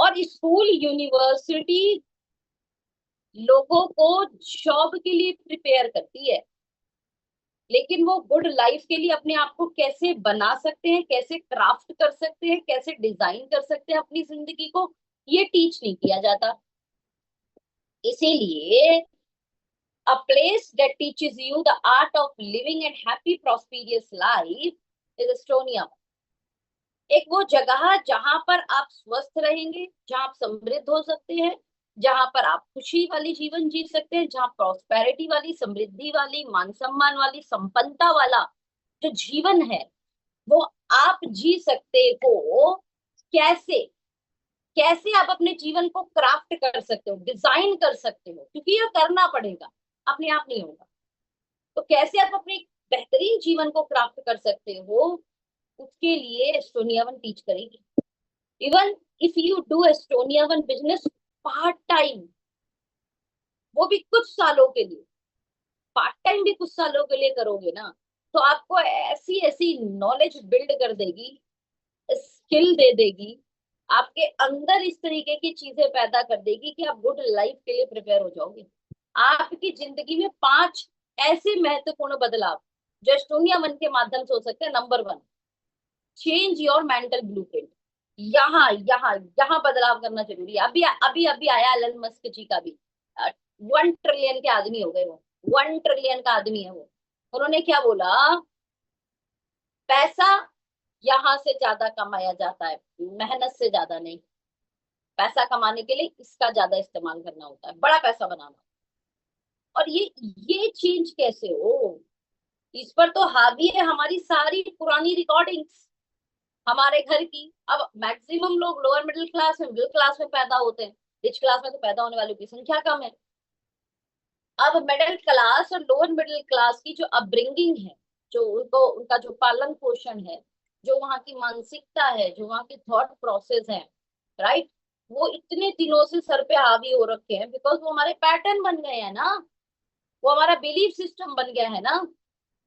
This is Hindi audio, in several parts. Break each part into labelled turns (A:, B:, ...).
A: और स्कूल यूनिवर्सिटी लोगों को जॉब के लिए प्रिपेयर करती है, लेकिन वो गुड लाइफ के लिए अपने आप को कैसे बना सकते हैं, कैसे क्राफ्ट कर सकते हैं, कैसे डिजाइन कर सकते हैं अपनी जिंदगी को, ये टीच नहीं किया जाता। इसीलिए a place that teaches you the art of living and happy prosperous life is Estonia। एक वो जगह जहां पर आप स्वस्थ रहेंगे, जहां आप समृद्ध हो सकते हैं, जहां पर आप खुशी वाली जीवन जी सकते हैं, जहां प्रॉस्पेरिटी वाली, समृद्धि वाली, मान सम्मान वाली, संपन्नता वाला जो जीवन है वो आप जी सकते हो। कैसे? कैसे आप अपने जीवन को क्राफ्ट कर सकते हो, डिजाइन कर सकते हो, क्योंकि ये करना पड़ेगा, अपने आप नहीं होगा। तो कैसे आप अपने बेहतरीन जीवन को क्राफ्ट कर सकते हो, उसके लिए एस्टोनिया वन टीच करेगी। Even if you do Estonia one business part time, वो भी कुछ सालों के लिए, पार्ट टाइम भी कुछ सालों के लिए करोगे ना, तो आपको ऐसी ऐसी नॉलेज बिल्ड कर देगी, स्किल दे देगी, आपके अंदर इस तरीके की चीजें पैदा कर देगी कि आप गुड लाइफ के लिए प्रिपेयर हो जाओगे। आपकी जिंदगी में 5 ऐसे महत्वपूर्ण बदलाव जो एस्टोनिया वन के माध्यम से हो सकते हैं। Number 1, change your mental blueprint. यहाँ यहाँ यहाँ बदलाव करना जरूरी है। अभी अभी अभी आया एलन मस्क जी का भी, 1 ट्रिलियन के आदमी हो गए वो, 1 ट्रिलियन का आदमी है वो। उन्होंने क्या बोला? पैसा यहाँ से ज्यादा कमाया जाता है, मेहनत से ज्यादा नहीं। पैसा कमाने के लिए इसका ज्यादा इस्तेमाल करना होता है, बड़ा पैसा बनाना। और ये चेंज कैसे हो? इस पर तो हावी है हमारी सारी पुरानी रिकॉर्डिंग्स हमारे घर की। अब मैक्सिमम लोग लोअर मिडिल क्लास में, मिडिल क्लास में पैदा होते हैं, रिच क्लास में तो पैदा होने वालों की संख्या कम है। अब मिडिल क्लास और लोअर मिडिल क्लास की जो अपब्रिंगिंग है, जो उनका जो पालन पोषण है, जो वहाँ की मानसिकता है, जो वहाँ की थॉट प्रोसेस है, राइट, वो इतने दिनों से सर पे हावी हो रखे हैं बिकॉज वो हमारे पैटर्न बन गए हैं ना, वो हमारा बिलीफ सिस्टम बन गया है ना।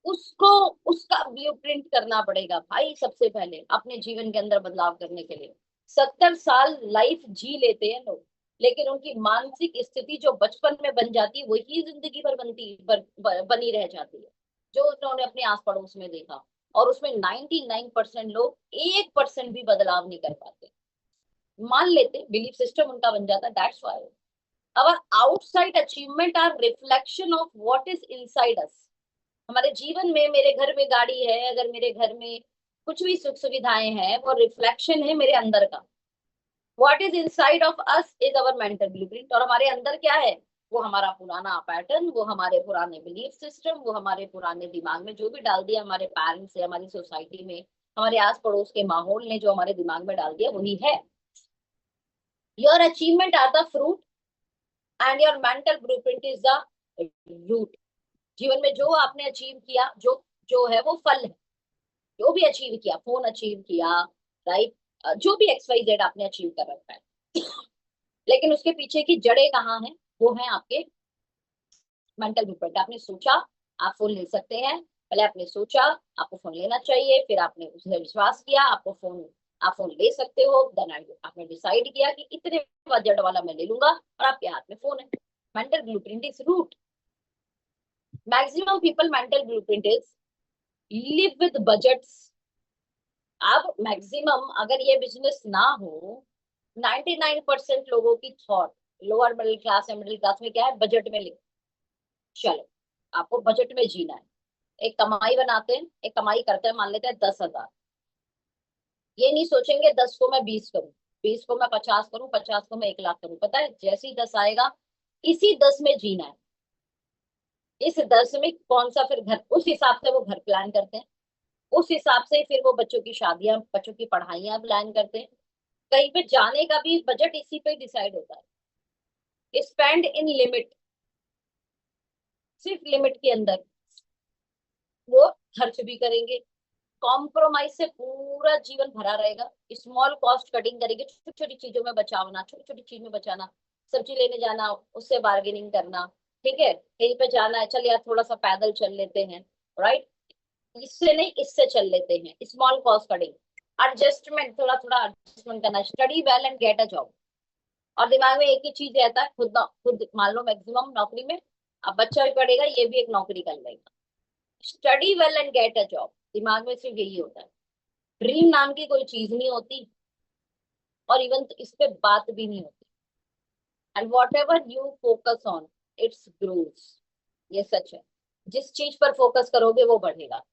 A: उसको, उसका ब्लूप्रिंट करना पड़ेगा भाई। सबसे पहले अपने जीवन के अंदर बदलाव करने के लिए 70 साल लाइफ जी लेते हैं लोग, लेकिन उनकी मानसिक स्थिति जो बचपन में बन जाती है वही जिंदगी भर बनी रह जाती है, जो उन्होंने अपने आस पड़ोस में देखा। और उसमें 99% लोग 1% भी बदलाव नहीं कर पाते। मान लेते बिलीफ सिस्टम उनका बन जाता, that's why our outside achievement are reflection of what is inside us. हमारे जीवन में, मेरे घर में गाड़ी है, अगर मेरे घर में कुछ भी सुख सुविधाएं हैं, वो रिफ्लेक्शन है मेरे अंदर का। What is inside of us is our mental blueprint. और हमारे अंदर क्या है? वो हमारा पुराना पैटर्न, वो हमारे पुराने बिलीफ सिस्टम, वो हमारे पुराने दिमाग में जो भी डाल दिया हमारे पेरेंट्स से, हमारी सोसाइटी में, हमारे आस पड़ोस के माहौल ने जो हमारे दिमाग में डाल दिया वही है। Your achievement are the fruit and your mental blueprint is the root. जीवन में जो आपने अचीव किया, जो जो है वो फल है। जो भी अचीव किया, फोन अचीव किया, राइट, जो भी XYZ आपने अचीव कर रखा है, लेकिन उसके पीछे की जड़ें कहाँ हैं? वो है आपके मेंटल ब्लूप्रिंट। आपने सोचा आप फोन ले सकते हैं, पहले आपने सोचा आपको फोन लेना चाहिए, फिर आपने उसने विश्वास किया आपको फोन, आप फोन ले सकते हो, देन आपने डिसाइड किया कि इतने बजट वाला मैं ले लूंगा, और आपके हाथ में फोन है। Mental blueprint is root. Maximum people mental blueprint is live with budgets. अब मैक्सिमम अगर ये बिजनेस ना हो, 99% लोगों की थॉट लोअर मिडिल क्लास या मिडिल क्लास में क्या है? बजट में लिख, चलो आपको बजट में जीना है। एक कमाई बनाते हैं, एक कमाई करते हैं, मान लेते हैं 10,000। ये नहीं सोचेंगे 10 को मैं 20 करूं, 20 को मैं 50 करूं, 50 को मैं 1 लाख करूं। पता है जैसे ही 10 आएगा, इसी 10 में जीना है। इस 10 में कौन सा फिर घर, उस हिसाब से वो घर प्लान करते हैं, उस हिसाब से फिर वो बच्चों की शादियां, बच्चों की पढ़ाइयां प्लान करते हैं। कहीं पे जाने का भी बजट इसी पे डिसाइड होता है। स्पेंड इन लिमिट, सिर्फ लिमिट के अंदर वो खर्च भी करेंगे। कॉम्प्रोमाइज से पूरा जीवन भरा रहेगा। स्मॉल कॉस्ट कटिंग करेंगे, छोटी छोटी चीजों में बचावना, छोटी छोटी चीज में बचाना। सब्जी लेने जाना, उससे बार्गेनिंग करना, ठीक है, कहीं पे जाना है, चल यार थोड़ा सा पैदल चल लेते हैं, राइट, इससे नहीं इससे चल लेते हैं। स्मॉल कॉस्ट कटिंग, एडजस्टमेंट, थोड़ा थोड़ा एडजस्टमेंट करना। Study well and get a job. और दिमाग में एक ही चीज रहता है, खुद खुद मान लो मैक्सिमम नौकरी में, अब बच्चा भी पढ़ेगा, ये भी एक नौकरी कर लेगा, study well and get a job, दिमाग में सिर्फ यही होता है। ड्रीम नाम की कोई चीज नहीं होती, और इवन इस पे बात भी नहीं होती। And whatever you focus on, it's gross, ये सच है। जिस चीज पर फोकस करोगे वो बढ़ेगा।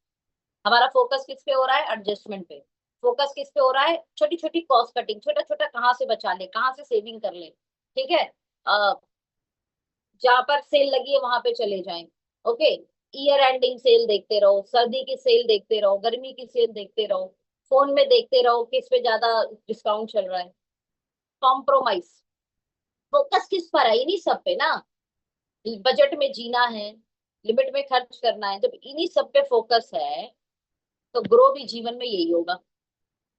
A: हमारा फोकस किस पे हो रहा है? एडजस्टमेंट पे। फोकस किस पे हो रहा है? छोटी छोटी कॉस्ट कटिंग, छोटा छोटा कहाँ से बचा ले, कहाँ से सेविंग कर ले, ठीक है। जहां पर सेल लगी है वहां पे चले जाएं। ओके, ईयर एंडिंग सेल देखते रहो, सर्दी की सेल देखते रहो, गर्मी की सेल देखते रहो, फोन में देखते रहो किस पे ज्यादा डिस्काउंट चल रहा है। कॉम्प्रोमाइज, फोकस किस पर है? इन्हीं सब पे ना। बजट में जीना है, लिमिट में खर्च करना है, जब इन्हीं सब पे फोकस है तो ग्रो भी जीवन में यही होगा।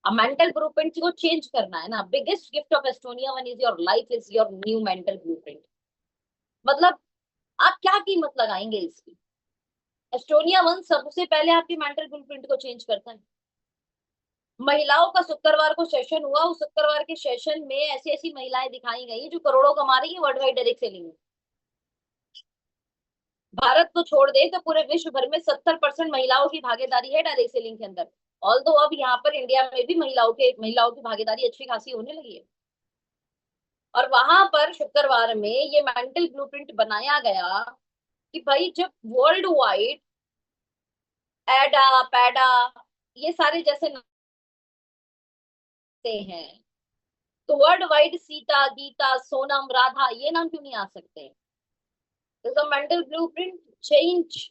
A: अब मेंटल ब्लूप्रिंट को चेंज करना है ना। Biggest gift of Estonia one is your life is your new mental blueprint. मतलब आप क्या कीमत लगाएंगे इसकी? एस्टोनिया वन सबसे पहले आपकी मेंटल ब्लूप्रिंट को चेंज करता है। महिलाओं का शुक्रवार को सेशन हुआ, उस शुक्रवार के सेशन में ऐसी ऐसी महिलाएं दिखाई गई जो करोड़ों कमा रही है वर्ल्ड वाइड डायरेक्ट सेलिंग में। भारत को छोड़ दे तो पूरे विश्व भर में 70% महिलाओं की भागीदारी है डायरेक्ट सेलिंग के अंदर। ऑल्दो अब यहाँ पर इंडिया में भी महिलाओं की भागीदारी अच्छी खासी होने लगी है। और वहां पर शुक्रवार में ये मेंटल ब्लूप्रिंट बनाया गया कि भाई जब वर्ल्ड वाइड एडा पैडा ये सारे जैसे नाते हैं, तो वर्ल्ड वाइड सीता गीता सोनम राधा ये नाम क्यों नहीं आ सकते? तो मेंटल ब्लूप्रिंट चेंज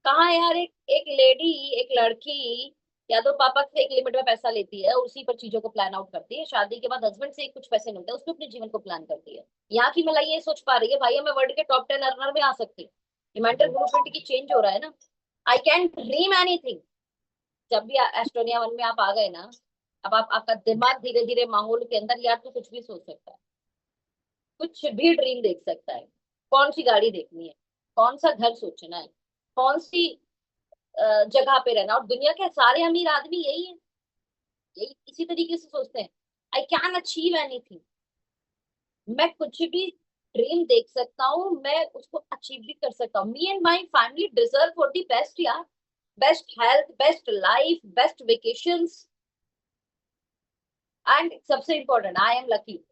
A: कहाँ है यार? एक लेडी, एक लड़की या तो पापा से एक लिमिट में पैसा लेती है, उसी पर चीजों को प्लान आउट करती है, शादी के बाद हस्बैंड से कुछ पैसे मिलते हैं, उसमें अपने जीवन को प्लान करती है। यहाँ की मलाई ये सोच पा रही है भाई मैं वर्ल्ड के टॉप 10 अर्नर में आ सकती हूँ। ये मेंटल ब्लूप्रिंट की चेंज हो रहा है ना। I can dream anything. जब भी एस्टोनिया वन में आप आ गए ना, अब आप आपका दिमाग धीरे धीरे माहौल के अंदर यार तो कुछ भी सोच सकता है, कुछ भी ड्रीम देख सकता है। कौन सी गाड़ी देखनी है, कौन सा घर सोचना है, कौन सी जगह पे रहना। और दुनिया के सारे अमीर आदमी यही है, यही इसी तरीके से सोचते हैं। आई कैन अचीव एनीथिंग, मैं कुछ भी ड्रीम देख सकता हूँ, मैं उसको अचीव भी कर सकता हूँ। Me and my family deserve for the best यार। Best health, best life, best vacations, and सबसे इम्पोर्टेंट आई एम लकी।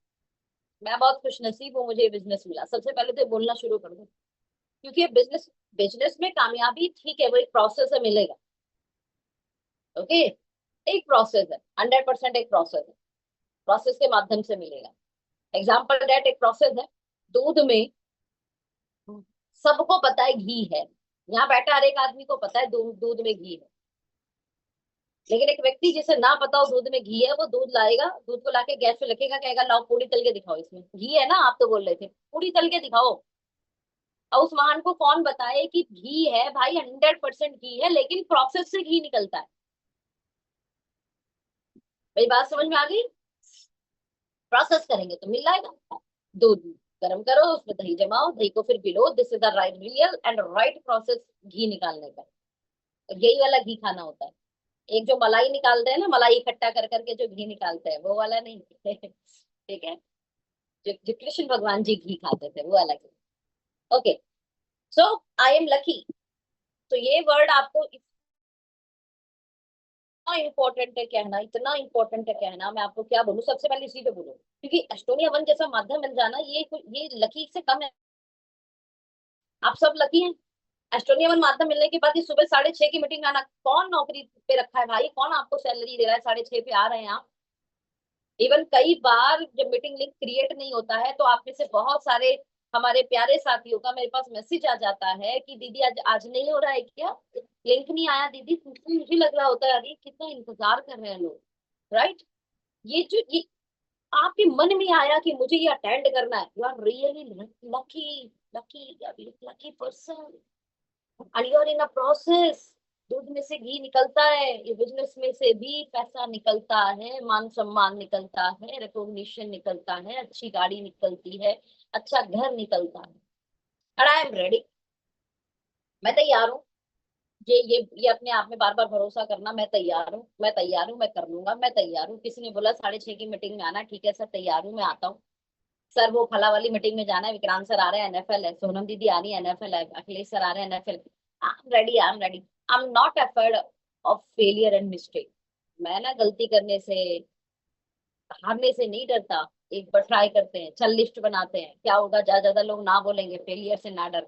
A: मैं बहुत खुशनसीब हूँ, मुझे ये बिजनेस मिला। सबसे पहले तो ये बोलना शुरू कर दूं, क्योंकि ये बिजनेस बिजनेस में कामयाबी ठीक है, वो एक प्रोसेस है, मिलेगा। ओके, एक प्रोसेस है, 100% एक प्रोसेस है, प्रोसेस के माध्यम से मिलेगा। एग्जाम्पल डेट एक प्रोसेस है। दूध में सबको पता है घी है, यहाँ बैठा हर एक आदमी को पता है दूध दूध में घी है। लेकिन एक व्यक्ति जिसे ना पता हो दूध में घी है, वो दूध लाएगा, दूध को लाके गैस पे रखेगा, कहेगा लाओ पूरी तल के दिखाओ, इसमें घी है ना, आप तो बोल रहे थे पूरी तल के दिखाओ। और उस महान को कौन बताए कि घी है? भाई 100% घी है, लेकिन प्रोसेस से घी निकलता है। भाई बात समझ में आ गई? प्रोसेस करेंगे तो मिल जाएगा। दूध गर्म करो, उसमें दही जमाओ, दही को फिर पिलो, this is the right real and right process घी निकालने का। और यही वाला घी खाना होता है। एक जो मलाई निकालते हैं ना, मलाई इकट्ठा कर करके जो घी निकालते हैं, वो वाला नहीं। ठीक है, जो कृष्ण भगवान जी घी खाते थे वो वाला घी। Okay, so I am lucky. तो ये वर्ड आपको इतना इंपॉर्टेंट है कहना, इतना इंपॉर्टेंट है कहना, मैं आपको क्या बोलूं, सबसे पहले इसी पे बोलूं, क्योंकि एस्टोनिया वन जैसा माध्यम मिल जाना ये लकी से कम है। आप सब लकी हैं। एस्टोनिया वन माध्यम मिलने के बाद ये सुबह 6:30 की मीटिंग में आना, कौन नौकरी पे रखा है भाई? कौन आपको सैलरी दे रहा है? 6:30 पे आ रहे हैं आप। इवन कई बार जब मीटिंग लिंक क्रिएट नहीं होता है तो आप में से बहुत सारे हमारे प्यारे साथियों का मेरे पास मैसेज आ जाता है कि दीदी आज आज नहीं हो रहा है क्या, लिंक नहीं आया दीदी। तो मुझे लग रहा होता है अरे कितना इंतजार कर रहे हैं लोग, राइट। ये आपके मन में आया कि मुझे ये अटेंड करना है, you are really lucky, lucky lucky person, and you are in a process. दूध में से घी निकलता है, ये बिजनेस में से भी पैसा निकलता है, मान सम्मान निकलता है, रिकॉग्निशन निकलता है, अच्छी गाड़ी निकलती है, अच्छा घर निकलता है। एंड आई एम रेडी, मैं तैयार हूँ। ये अपने आप में बार बार भरोसा करना, मैं तैयार हूँ, मैं तैयार हूँ, मैं कर लूंगा, मैं तैयार हूँ। किसी ने बोला 6:30 की मीटिंग में आना, ठीक है सर तैयार हूँ, मैं आता हूँ। सर वो फला वाली मीटिंग में जाना है, विक्रांत सर आ रहे हैं, एनएफएल है, सोनम दीदी आ रही है, एनएफएल है, अखिलेश सर आ रहे हैं, NFL. I am ready, I am ready. I am not afraid of failure and mistake. मैं ना गलती करने से, हारने से नहीं डरता। एक बार ट्राई करते हैं, चल लिस्ट बनाते हैं, क्या होगा, ज्यादा ज्यादा लोग ना बोलेंगे, फेलियर से ना डर।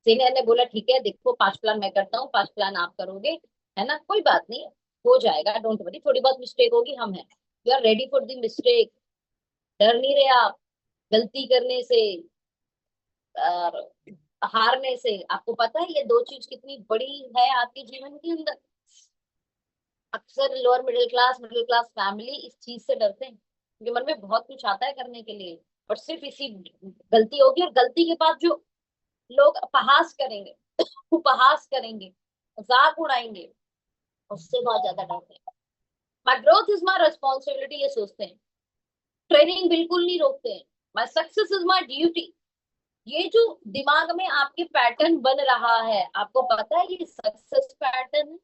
A: सीनियर ने बोला ठीक है, देखो 5 प्लान मैं करता हूँ, 5 प्लान आप करोगे, है ना, कोई बात नहीं, हो जाएगा, डोंट वरी, थोड़ी बहुत मिस्टेक होगी, हम हैं, you are ready for the mistake. डर नहीं रहे आप गलती करने से और हारने से। आपको पता है ये दो चीज कितनी बड़ी है आपके जीवन के अंदर। अक्सर लोअर मिडिल क्लास फैमिली इस चीज से डरते हैं, क्योंकि मन में बहुत कुछ आता है करने के लिए, और सिर्फ इसी गलती होगी, और गलती के बाद जो लोग उपहास करेंगे, उपहास करेंगे, मजाक उड़ाएंगे, उससे बहुत ज्यादा डरते हैं। माई ग्रोथ इज माई रेस्पॉन्सिबिलिटी, ये सोचते हैं। ट्रेनिंग बिल्कुल नहीं रोकते हैं। My success is my duty. ये जो दिमाग में आपके पैटर्न बन रहा है, आपको पता है ये सक्सेस पैटर्न है,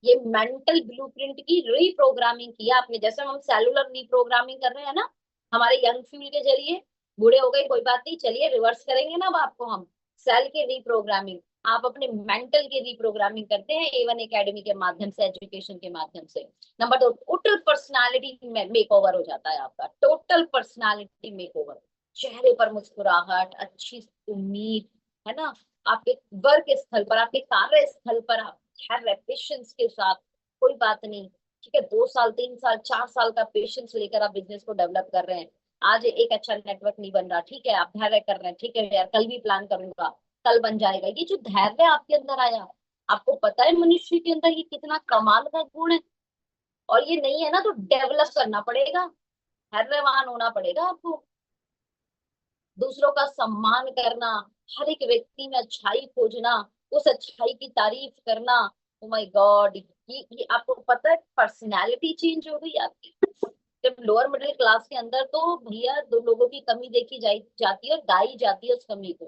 A: ये मेंटल ब्लूप्रिंट की रीप्रोग्रामिंग किया आपने। जैसे हम सेलुलर रीप्रोग्रामिंग कर रहे हैं ना, हमारे यंग फ्यूल के जरिए, बूढ़े हो गए कोई बात नहीं, चलिए रिवर्स करेंगे ना अब आपको हम, सेल के रीप्रोग्रामिंग। आप अपने मेंटल की रीप्रोग्रामिंग करते हैं A1 एकेडमी के माध्यम से, एजुकेशन के माध्यम से। नंबर 2, टोटल पर्सनालिटी मेकओवर हो जाता है आपका, टोटल पर्सनालिटी मेकओवर। चेहरे पर मुस्कुराहट, अच्छी उम्मीद, है ना, आपके वर्क स्थल पर, आपके कार्य स्थल पर आप हर पेशेंस के साथ, कोई बात नहीं, ठीक है, 2 साल 3 साल 4 साल का पेशेंस लेकर आप बिजनेस को डेवलप कर रहे हैं। आज एक अच्छा नेटवर्क नहीं बन रहा, ठीक है, आप धैर्य कर रहे हैं, ठीक है यार, कल भी प्लान करूंगा, कल बन जाएगा। ये जो धैर्य आपके अंदर आया, आपको पता है मनुष्य के अंदर ये कितना कमाल का गुण है। और ये नहीं है ना तो डेवलप करना पड़ेगा, धैर्यवान होना पड़ेगा आपको। दूसरों का सम्मान करना, हर एक व्यक्ति में अच्छाई खोजना, उस अच्छाई की तारीफ करना। ओ माय गॉड, ये आपको पता है पर्सनालिटी चेंज हो गई आपकी। जब लोअर मिडिल क्लास के अंदर तो भैया दो लोगों की कमी देखी जाती है और गाई जाती है उस कमी को।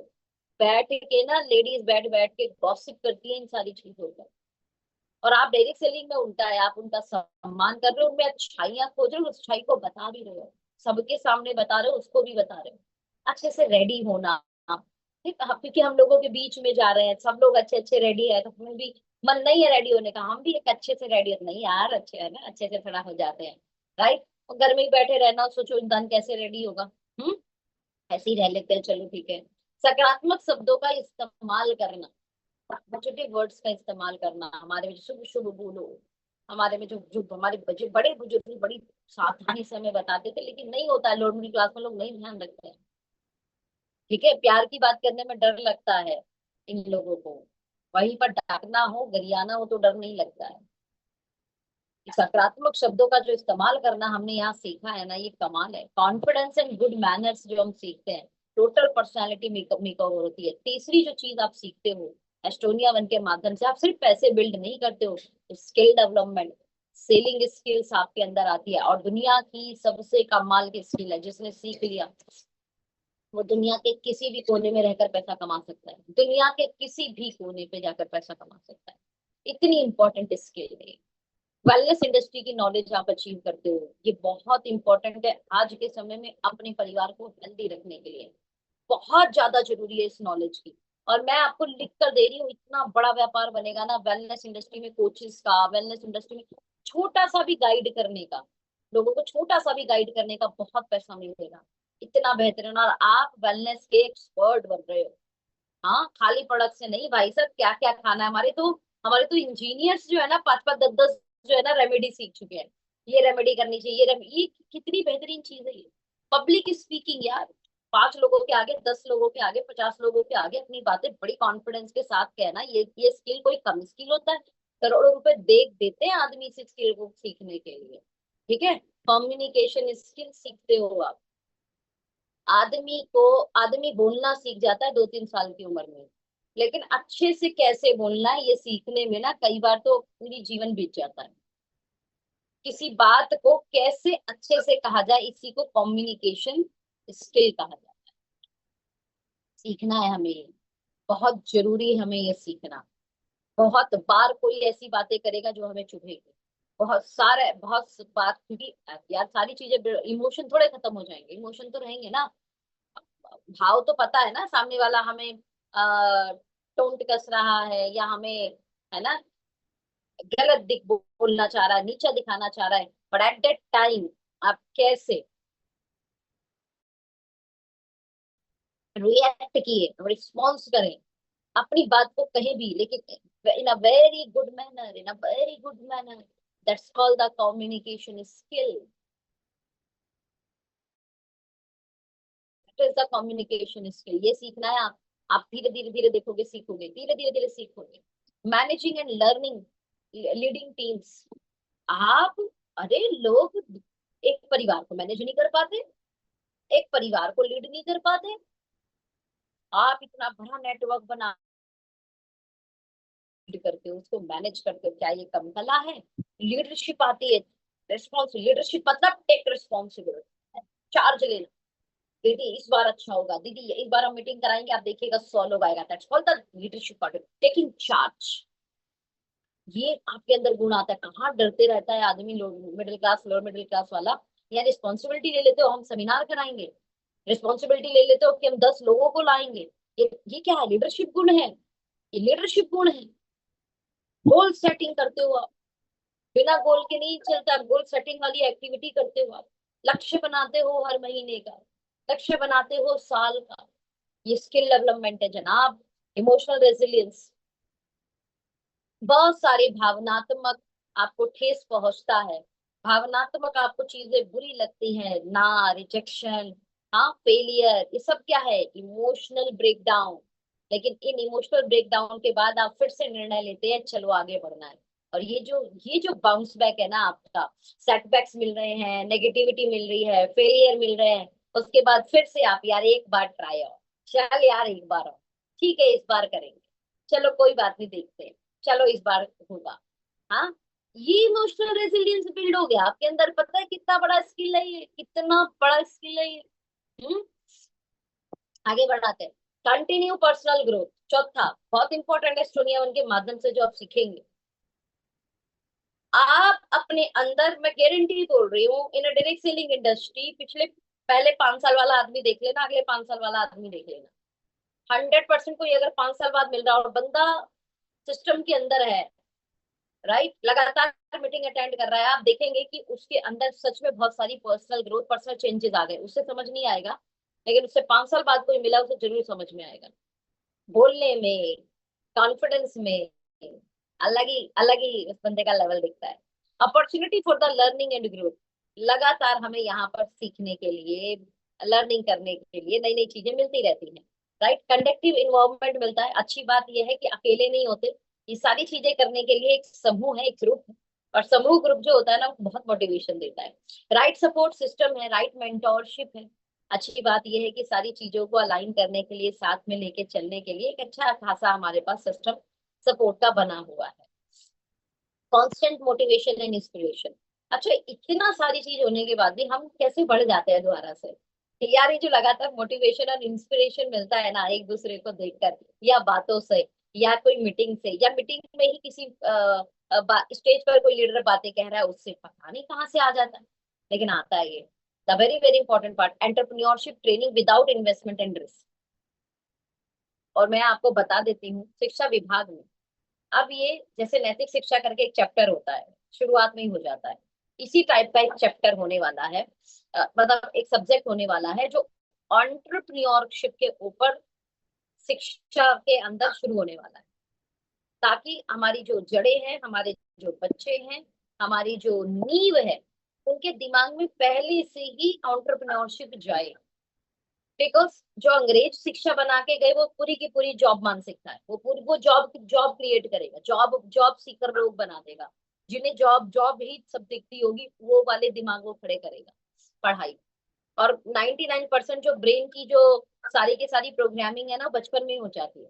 A: बैठ के ना लेडीज बैठ बैठ के गॉसिप करती है इन सारी चीजों पर। और आप डायरेक्ट सेलिंग में उल्टा है, आप उनका सम्मान कर रहे हो, उनमें अच्छाइयां खोज रहे हो, उस अच्छाई को बता भी रहे हो, सबके सामने बता रहे हो, उसको भी बता रहे हो। अच्छे से रेडी होना, ठीक है, क्योंकि हम लोगों के बीच में जा रहे हैं, सब लोग अच्छे अच्छे रेडी है, तो हमें भी मन नहीं है रेडी होने का, हम भी एक अच्छे से रेडी होते नहीं यार, अच्छे है ना, अच्छे से खड़ा हो जाते हैं, राइट। और घर में ही बैठे रहना, सोचो इंसान कैसे रेडी होगा। हम्म, ऐसे ही रह लेते हैं, चलो ठीक है। सकारात्मक शब्दों का इस्तेमाल करना, पॉजिटिव वर्ड्स का इस्तेमाल करना, हमारे में शुभ शुभ बोलो। हमारे में जो जो हमारे बड़े बुजुर्ग बड़ी सावधानी से हमें बताते थे, लेकिन नहीं होता है, लोअर मिडिल क्लास में लोग नहीं ध्यान रखते हैं। ठीक है, प्यार की बात करने में डर लगता है इन लोगों को, वहीं पर डांटना हो गरियाना हो तो डर नहीं लगता है। सकारात्मक शब्दों का जो इस्तेमाल करना हमने यहाँ सीखा है ना, ये कमाल है। कॉन्फिडेंस एंड गुड मैनर्स जो हम सीखते हैं, टोटल पर्सनालिटी मेकओवर होती है। तीसरी जो चीज आप सीखते हो एस्टोनिया वन के माध्यम से, आप सिर्फ पैसे बिल्ड नहीं करते हो, स्किल डेवलपमेंट, सेलिंग स्किल्स आपके अंदर आती है। और दुनिया की सबसे कमाल की स्किल है, जिसने सीख लिया वो दुनिया के किसी भी कोने में रहकर पैसा कमा सकता है, दुनिया के किसी भी कोने पे जाकर पैसा कमा सकता है। इतनी इंपॉर्टेंट स्किल है। वेलनेस इंडस्ट्री की नॉलेज आप अचीव करते हो, ये बहुत इंपॉर्टेंट है आज के समय में अपने परिवार को हेल्दी रखने के लिए, बहुत ज्यादा जरूरी है इस नॉलेज की। और मैं आपको लिख कर दे रही हूँ, इतना बड़ा व्यापार बनेगा ना वेलनेस इंडस्ट्री में, कोचेस का, वेलनेस इंडस्ट्री में छोटा सा भी गाइड करने का, लोगों को छोटा सा भी गाइड करने का बहुत पैसा मिलेगा, इतना बेहतरीन। और आप वेलनेस के एक्सपर्ट बन रहे हो। हाँ, खाली प्रोडक्ट से नहीं भाई साहब, क्या क्या खाना है, हमारे तो इंजीनियर्स जो है ना 5 5 10 10 जो है ना रेमेडी सीख चुके हैं। ये रेमेडी करनी चाहिए, ये कितनी बेहतरीन चीज है ये। पब्लिक स्पीकिंग यार, 5 लोगों के आगे, 10 लोगों के आगे, 50 लोगों के आगे अपनी बातें बड़ी कॉन्फिडेंस के साथ कहना, ये स्किल कोई कम स्किल होता है। करोड़ों रुपए देख देते हैं आदमी इस स्किल को सीखने के लिए। ठीक है, कम्युनिकेशन स्किल सीखते हो आप। आदमी बोलना सीख जाता है 2 3 साल की उम्र में, लेकिन अच्छे से कैसे बोलना है ये सीखने में ना कई बार तो पूरी जीवन बीत जाता है। किसी बात को कैसे अच्छे से कहा जाए, इसी को कम्युनिकेशन स्किल कहा जाता है। सीखना है हमें। बहुत जरूरी है हमें ये सीखना। बहुत बार कोई ऐसी बातें करेगा जो हमें चुभेगी, बहुत बात, क्योंकि यार सारी चीजें, इमोशन थोड़े खत्म हो जाएंगे, इमोशन तो रहेंगे ना। भाव तो पता है ना, सामने वाला हमें टोंट कस रहा है या हमें, है ना, गलत दिख बोलना चाह रहा है, नीचा दिखाना चाह रहा है, बट एट दैट टाइम आप कैसे रिएक्ट किए, रिस्पॉन्स करें, अपनी बात को कहीं भी, लेकिन in a very good manner, in a very good manner, that's called the communication skill. That is the communication skill. ये सीखना है। आप धीरे धीरे धीरे देखोगे, सीखोगे, धीरे धीरे धीरे सीखोगे। Managing and learning, leading teams. आप, अरे लोग एक परिवार को मैनेज नहीं कर पाते, एक परिवार को लीड नहीं कर पाते। आप इतना बड़ा नेटवर्क बना करते हो, उसको मैनेज करते हो, क्या ये कम कला है? लीडरशिप आती है, लीडरशिप मतलब टेक रिस्पॉन्सिबिलिटी, चार्ज लेना। दीदी इस बार अच्छा होगा, दीदी इस बार हम मीटिंग कराएंगे, आप देखिएगा 100 लोग आएगा। That's called the leadership part, taking charge. ये आपके अंदर गुण आता है। कहाँ डरते रहता है आदमी, लोग middle class, lower middle class वाला। या रिस्पॉन्सिबिलिटी ले लेते हो, हम सेमिनार कराएंगे, रिस्पॉन्सिबिलिटी ले लेते हो कि हम 10 लोगों को लाएंगे। ये क्या है? लीडरशिप गुण है, ये लीडरशिप गुण है। गोल सेटिंग करते हो आप, बिना गोल के नहीं चलता। गोल सेटिंग वाली एक्टिविटी करते हो आप, लक्ष्य बनाते हो हर महीने का, लक्ष्य बनाते हो साल का। ये स्किल डेवलपमेंट है जनाब। इमोशनल रेजिलियंस, बहुत सारे भावनात्मक, आपको ठेस पहुंचता है, भावनात्मक आपको चीजें बुरी लगती हैं ना, रिजेक्शन, हाँ, फेलियर, ये सब क्या है? Emotional breakdown. लेकिन इन इमोशनल ब्रेकडाउन के बाद आप फिर से निर्णय लेते हैं, चलो आगे बढ़ना है। और ये जो बाउंस बैक है ना आपका, सेटबैक्स मिल रहे हैं, नेगेटिविटी मिल रही है, फेलियर मिल रहे हैं, उसके बाद फिर से आप, यार एक बार ट्राई और, चल यार एक बार और, ठीक है इस बार करेंगे, चलो कोई बात नहीं, देखते हैं, चलो इस बार होगा। हाँ, ये इमोशनल रेजिलियंस बिल्ड हो गया आपके अंदर। पता है कितना बड़ा स्किल है ये, कितना बड़ा स्किल है ये। हम्म आगे बढ़ाते हैं। कंटिन्यू पर्सनल ग्रोथ, चौथा बहुत इंपॉर्टेंट है, स्टोनिया वन के माध्यम से जो आप सीखेंगे। आप अपने अंदर, मैं गारंटी बोल रही हूँ, इन अ डायरेक्ट सेलिंग इंडस्ट्री, पहले 5 साल वाला आदमी देख लेना, अगले 5 साल वाला आदमी देख लेना। 100% कोई अगर 5 साल बाद मिल रहा है और बंदा सिस्टम के अंदर है, राइट, लगातार मीटिंग अटेंड कर रहा है, आप देखेंगे कि उसके अंदर सच में बहुत सारी पर्सनल ग्रोथ, पर्सनल चेंजेस आ गए। उससे समझ नहीं आएगा, लेकिन उससे 5 साल बाद कोई मिला, उसे जरूर समझ में आएगा। बोलने में, कॉन्फिडेंस में, अलग ही उस बंदे का लेवल दिखता है। Opportunity for the learning and growth, लगातार हमें यहाँ पर सीखने के लिए, लर्निंग करने के लिए नई नई चीजें मिलती रहती हैं, राइट। कंडक्टिव इन्वॉल्वमेंट मिलता है। अच्छी बात यह है कि अकेले नहीं होते, ये सारी चीजें करने के लिए एक समूह है, एक ग्रुप। और समूह ग्रुप जो होता है ना, वो बहुत मोटिवेशन देता है। राइट सपोर्ट सिस्टम है, राइट मेंटोरशिप है। अच्छी बात यह है कि सारी चीजों को अलाइन करने के लिए, साथ में लेके चलने के लिए एक अच्छा खासा हमारे पास सिस्टम सपोर्ट का बना हुआ है। Constant motivation and inspiration. अच्छा, इतना सारी चीज होने के बाद भी हम कैसे बढ़ जाते हैं दोबारा से? यार ये जो लगातार मोटिवेशन और इंस्पिरेशन मिलता है ना, एक दूसरे को देखकर या बातों से, या कोई मीटिंग से, या मीटिंग में ही किसी स्टेज पर कोई लीडर बातें कह रहा है, उससे पता नहीं कहाँ से आ जाता है, लेकिन आता है ये। The very very important part, entrepreneurship training without investment and risk. और मैं आपको बता देती हूँ, शिक्षा विभाग में अब ये, जैसे नैतिक शिक्षा करके एक चैप्टर होता है, शुरुआत में ही हो जाता है, इसी टाइप का एक चैप्टर होने वाला है, मतलब एक सब्जेक्ट होने वाला है जो एंटरप्रेन्योरशिप के ऊपर शिक्षा के अंदर शुरू होने वाला है, ताकि हमारी जो जड़ें हैं, हमारे जो बच्चे हैं, हमारी जो नींव है, उनके दिमाग में पहले से ही एंटरप्रेन्योरशिप जाए। बिकॉज जो अंग्रेज शिक्षा बना के गए, वो पूरी की पूरी जॉब मानसिकता है, वो जॉब जॉब क्रिएट करेगा, जॉब जॉब सीकर लोग बना देगा, जिन्हें जॉब जॉब ही सब दिखती होगी, वो वाले दिमाग वो खड़े करेगा पढ़ाई। और 99% जो ब्रेन की जो सारी की सारी प्रोग्रामिंग है ना, बचपन में ही हो जाती है।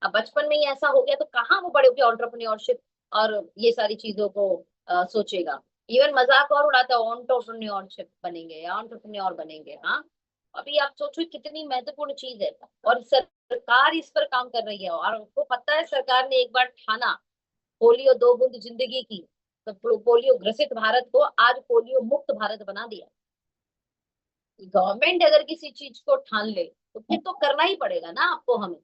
A: अब बचपन में ही ऐसा हो गया तो कहाँ वो बड़े होकर एंटरप्रेन्योरशिप और ये सारी चीजों को सोचेगा। इवन मजाक और उड़ाता है, एंटरप्रेन्योरशिप बनेंगे या एंटरप्रेन्योर बनेंगे। हाँ, अभी आप सोचो कितनी महत्वपूर्ण चीज है। और सरकार इस पर काम कर रही है, और आपको पता है सरकार ने एक बार ठाना पोलियो दो बूंद जिंदगी की, तो पोलियो ग्रसित भारत को आज पोलियो मुक्त भारत बना दिया। गवर्नमेंट अगर किसी चीज को ठान ले तो फिर तो करना ही पड़ेगा ना आपको, हमें।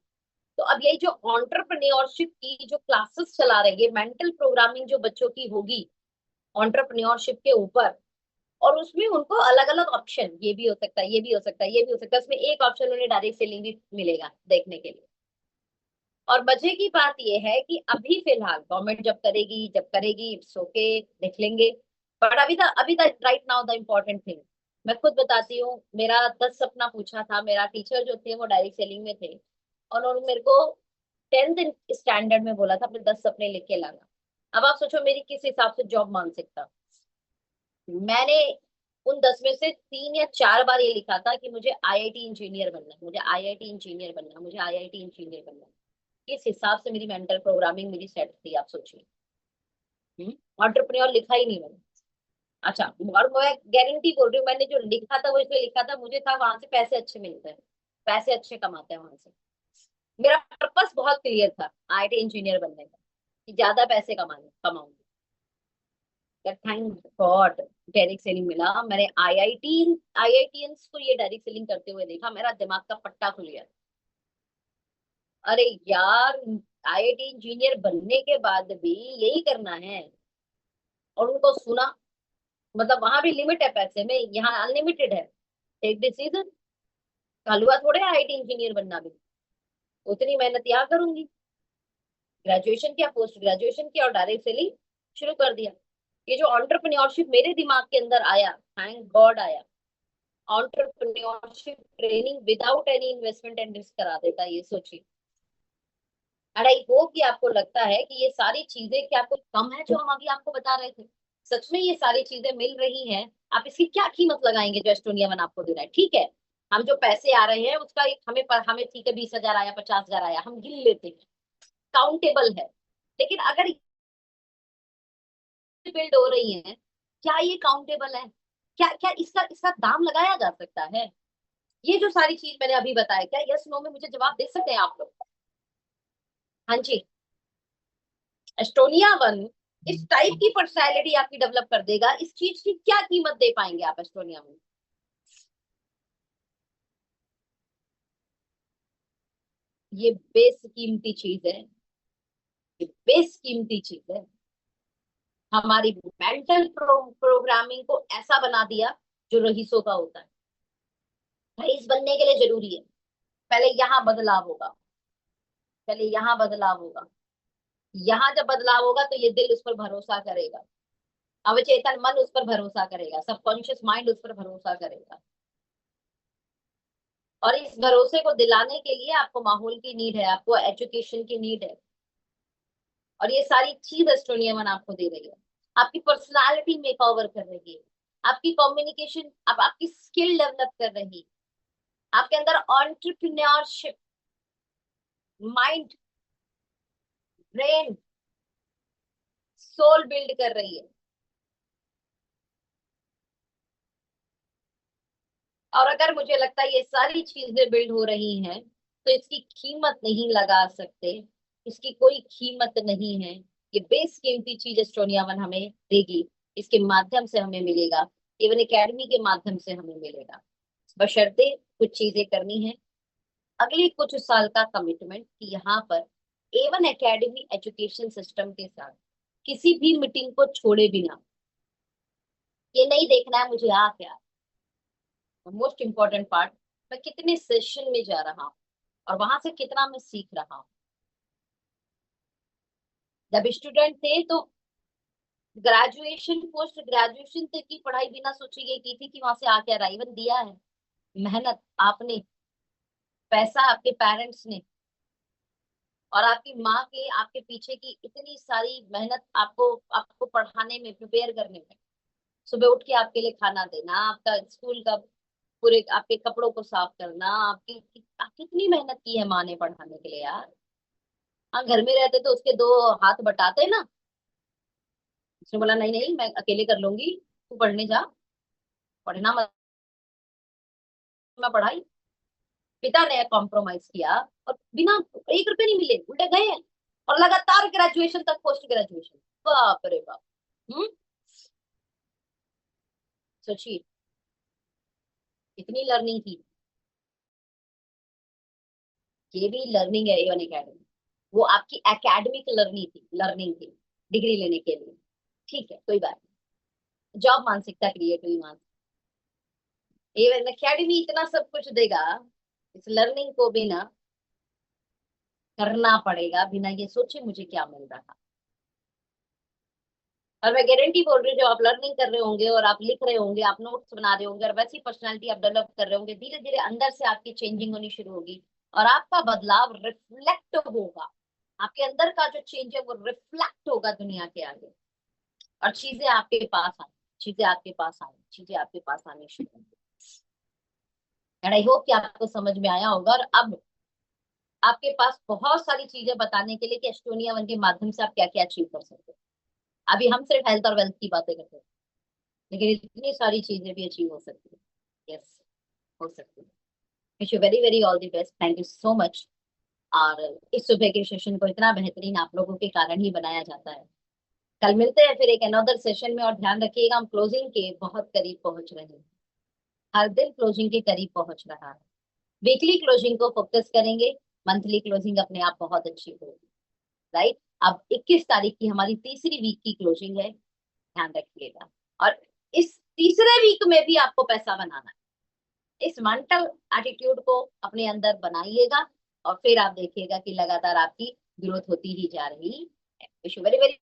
A: तो अब यही जो ऑन्टरप्रन्योरशिप की जो क्लासेस चला रहे हैं, मेंटल प्रोग्रामिंग जो बच्चों की होगी ऑन्टरप्रन्योरशिप के ऊपर, और उसमें उनको अलग अलग ऑप्शन, ये भी हो सकता है, ये भी हो सकता है, ये भी हो सकता है, उसमें एक ऑप्शन उन्हें डायरेक्ट सेलिंग भी मिलेगा देखने के लिए। और मजे की बात यह है कि अभी फिलहाल गवर्नमेंट जब करेगी इट्स ओके, देख लेंगे। बट अभी तक right now the important thing, मैं खुद बताती हूँ, मेरा 10 सपना पूछा था, मेरा टीचर जो थे वो डायरेक्ट सेलिंग में थे, और उन्होंने मेरे को 10th स्टैंडर्ड में बोला था अपने 10 सपने लिख के लाना। अब आप सोचो मेरी किस हिसाब से जॉब मानसिकता। मैंने उन 10 में से 3 या 4 बार ये लिखा था कि मुझे आईआईटी इंजीनियर बनना है, मुझे आईआईटी इंजीनियर बनना है, मुझे आईआईटी इंजीनियर बनना है। इस हिसाब से मेरी मेंटल प्रोग्रामिंग मेरी सेट थी, आप सोचिए। एंटरप्रेन्योर लिखा ही नहीं मैंने। अच्छा, और मैं गारंटी बोल रही हूँ, मैंने जो लिखा था वो इसलिए लिखा था, मुझे था वहां से पैसे अच्छे मिलते हैं, पैसे अच्छे कमाते हैं वहां से। मेरा पर्पस बहुत क्लियर था आईआईटी इंजीनियर बनने का, कि ज्यादा पैसे कमाऊंगी। थैंक गॉड डायरेक्ट सेलिंग मिला। मैंने आईआईटियंस को ये डायरेक्ट सेलिंग करते हुए देखा, मेरा दिमाग का पट्टा खुल गया। अरे यार, आईआईटी इंजीनियर बनने के बाद भी यही करना है। और उनको सुना, मतलब वहां भी लिमिट है पैसे में, यहाँ अनलिमिटेड है। टेक डिसीजन, हलवा थोड़े आईआईटी इंजीनियर बनना भी। उतनी मेहनत यहाँ करूंगी, ग्रेजुएशन किया, पोस्ट ग्रेजुएशन किया, और डायरेक्ट सेलिंग शुरू कर दिया। ये जो एंटरप्रेन्योरशिप मेरे दिमाग के अंदर आया, थैंक गॉड आया। Entrepreneurship training without any investment and risk करा देता है, ये सोचिए। एंड आई होप कि आपको लगता है कि ये सारी चीजें क्या कुछ कम है जो हम अभी आपको बता रहे थे। सच में ये सारी चीजें मिल रही हैं। आप इसकी क्या कीमत लगाएंगे जो एस्टोनिया वन आपको दे रहा है? ठीक है, हम जो पैसे आ रहे हैं उसका एक हमें ठीक है, 20,000 आया, 50,000 आया, हम गिन लेते हैं, काउंटेबल है। लेकिन अगर बिल्ड हो रही है, क्या ये काउंटेबल है? क्या क्या इसका इसका दाम लगाया जा सकता है? ये जो सारी चीज मैंने अभी बताया, क्या यस नो में मुझे जवाब दे सकते हैं आप लोग? हाँ जी। एस्टोनिया वन इस टाइप की पर्सनैलिटी आपकी डेवलप कर देगा, इस चीज की क्या कीमत दे पाएंगे आप एस्टोनिया वन? ये बेस कीमती चीज है, ये बेस कीमती चीज है। हमारी मेंटल प्रोग्रामिंग को ऐसा बना दिया जो रईसों का होता है। रईस बनने के लिए जरूरी है, पहले यहाँ बदलाव होगा, पहले यहाँ बदलाव होगा। यहाँ जब बदलाव होगा तो ये दिल उस पर भरोसा करेगा, अवचेतन मन उस पर भरोसा करेगा, सबकॉन्शियस माइंड उस पर भरोसा करेगा। और इस भरोसे को दिलाने के लिए आपको माहौल की नीड है, आपको एजुकेशन की नीड है। और ये सारी चीज एस्टोनिया वन आपको दे रही है। आपकी पर्सनालिटी मेक ओवर कर रही है, आपकी कम्युनिकेशन, आप आपकी स्किल डेवलप कर रही है, आपके अंदर entrepreneurship, mind, brain, soul build कर रही है। और अगर मुझे लगता है ये सारी चीजें बिल्ड हो रही हैं, तो इसकी कीमत नहीं लगा सकते, इसकी कोई कीमत नहीं है। ये बेस कीमती चीज एस्टोनिया वन हमें देगी, इसके माध्यम से हमें मिलेगा, इवन एकेडमी के माध्यम से हमें मिलेगा। बशर्ते कुछ चीजें करनी है, अगले कुछ साल का कमिटमेंट कि यहाँ पर एवन एकेडमी एजुकेशन सिस्टम के साथ किसी भी मीटिंग को छोड़े बिना, ये नहीं देखना है मुझे आ क्या, मोस्ट इंपॉर्टेंट पार्ट, मैं कितने सेशन में जा रहा हूँ और वहां से कितना मैं सीख रहा हूँ। जब स्टूडेंट थे तो ग्रेजुएशन पोस्ट ग्रेजुएशन तक की पढ़ाई बिना सोचे ये की थी कि वहां से आके अराइवल दिया है, मेहनत आपने, पैसा आपके पेरेंट्स ने, और आपकी माँ के आपके पीछे की इतनी सारी मेहनत आपको आपको पढ़ाने में, प्रिपेयर करने में। सुबह उठ के आपके लिए खाना देना, आपका स्कूल का पूरे आपके कपड़ों को साफ करना, कितनी मेहनत की है माँ ने पढ़ाने के लिए यार। हाँ, घर में रहते तो उसके 2 हाथ बटाते ना। उसने बोला नहीं नहीं मैं अकेले कर लूंगी, तू पढ़ने जा, पढ़ना मत, मैं पढ़ाई। पिता ने कॉम्प्रोमाइज किया और बिना 1 रुपए नहीं मिले, उल्टे गए हैं और लगातार ग्रेजुएशन तक, पोस्ट ग्रेजुएशन। बाप रे बाप। हम्म। सोचिए, इतनी लर्निंग थी। ये भी लर्निंग है A1 एकेडमी। वो आपकी एकेडमिक लर्निंग थी डिग्री लेने के लिए। ठीक है, कोई बात नहीं, जॉब मानसिकता क्रिएट हुई वहां से। A1 एकेडमी इतना सब कुछ देगा, इस लर्निंग को भी ना करना पड़ेगा, बिना ये सोचे मुझे क्या मिल रहा था। और मैं गारंटी बोल रही हूँ, जो आप लर्निंग कर रहे होंगे और आप लिख रहे होंगे, आप नोट्स बना रहे होंगे और वैसी पर्सनालिटी आप डेवलप कर रहे होंगे, धीरे धीरे अंदर से आपकी चेंजिंग होनी शुरू होगी और आपका बदलाव रिफ्लेक्ट होगा। आपके अंदर का जो चेंज है वो रिफ्लेक्ट होगा दुनिया के आगे, और चीजें आपके पास आए, चीजें आपके पास आने शुरू होंगी। एंड आई होप कि आपको समझ में आया होगा। और अब आपके पास बहुत सारी चीजें बताने के लिए कि एस्टोनिया वन के माध्यम से आप क्या क्या अचीव कर सकते हो। अभी हम सिर्फ हेल्थ और वेल्थ की बातें करते हैं, लेकिन इतनी सारी चीजें भी अचीव हो सकती है। यस, हो सकती है। Wish you very very all the best, thank you so much. और इस सुबह के सेशन को इतना बेहतरीन आप लोगों के कारण ही बनाया जाता है। कल मिलते हैं फिर एक अनदर सेशन में, और ध्यान रखिएगा हम क्लोजिंग के बहुत करीब पहुंच रहे हैं। हर दिन क्लोजिंग के करीब पहुंच रहा है। वीकली क्लोजिंग को फोकस करेंगे, मंथली क्लोजिंग अपने आप बहुत अच्छी होगी। राइट। अब 21 तारीख की हमारी तीसरी वीक की क्लोजिंग है, ध्यान रखिएगा। और इस तीसरे वीक में भी आपको पैसा बनाना है। इस मेंटल एटीट्यूड को अपने अंदर बनाइएगा और फिर आप देखिएगा कि लगातार आपकी ग्रोथ होती ही जा रही है। Wish you very very